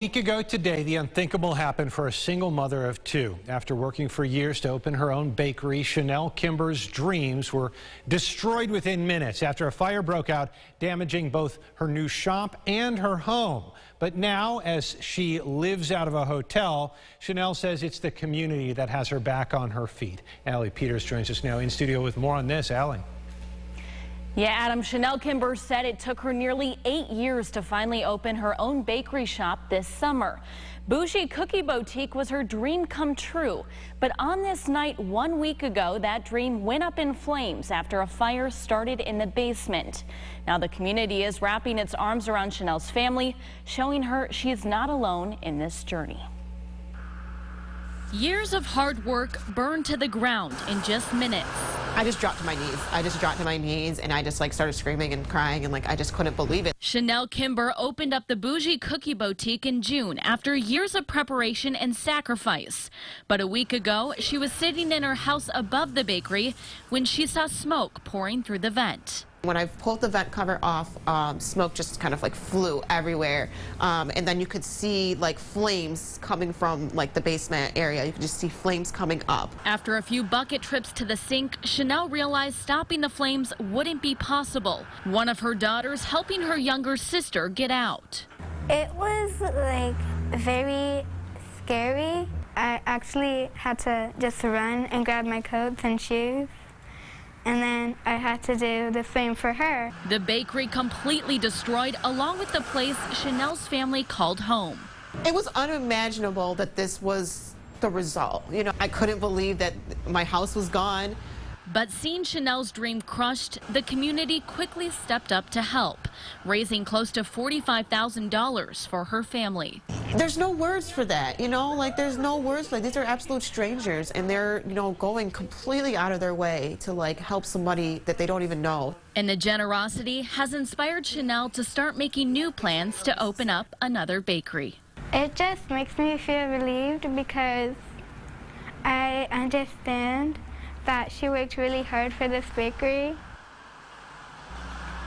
A week ago today, the unthinkable happened for a single mother of two. After working for years to open her own bakery, Chanelle Kimber's dreams were destroyed within minutes after a fire broke out, damaging both her new shop and her home. But now, as she lives out of a hotel, Chanelle says it's the community that has her back on her feet. Allie Peters joins us now in studio with more on this. Allie. Yeah, Adam, Chanelle Kimber said it took her nearly 8 years to finally open her own bakery shop this summer. Bougie Cookie Boutique was her dream come true. But on this night 1 week ago, that dream went up in flames after a fire started in the basement. Now the community is wrapping its arms around Chanelle's family, showing her she is not alone in this journey. Years of hard work burned to the ground in just minutes. I just dropped to my knees. And I just started screaming and crying and I just couldn't believe it. Chanelle Kimber opened up the Bougie Cookie Boutique in June after years of preparation and sacrifice. But a week ago, she was sitting in her house above the bakery when she saw smoke pouring through the vent. When I pulled the vent cover off, smoke just kind of flew everywhere. And then you could see flames coming from the basement area. You could just see flames coming up. After a few bucket trips to the sink, Chanelle realized stopping the flames wouldn't be possible. One of her daughters helping her younger sister get out. It was very scary. I actually had to just run and grab my coats and shoes. And then I had to do the same for her. The bakery completely destroyed, along with the place Chanelle's family called home. It was unimaginable that this was the result. I couldn't believe that my house was gone. But seeing Chanelle's dream crushed, the community quickly stepped up to help, raising close to $45,000 for her family. There's no words for that, there's no words. These are absolute strangers, and they're, going completely out of their way to help somebody that they don't even know. And the generosity has inspired Chanelle to start making new plans to open up another bakery. It just makes me feel relieved because I understand that she worked really hard for this bakery.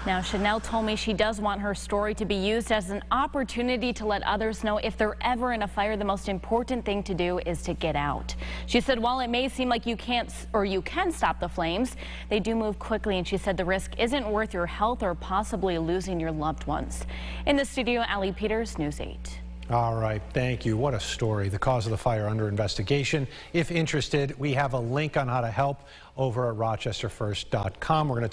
Now, Chanelle told me she does want her story to be used as an opportunity to let others know if they're ever in a fire, the most important thing to do is to get out. She said while it may seem like you can't or you can stop the flames, they do move quickly, and she said the risk isn't worth your health or possibly losing your loved ones. In the studio, Allie Peters, News 8. All right, thank you. What a story. The cause of the fire under investigation. If interested, we have a link on how to help over at rochesterfirst.com. We're going to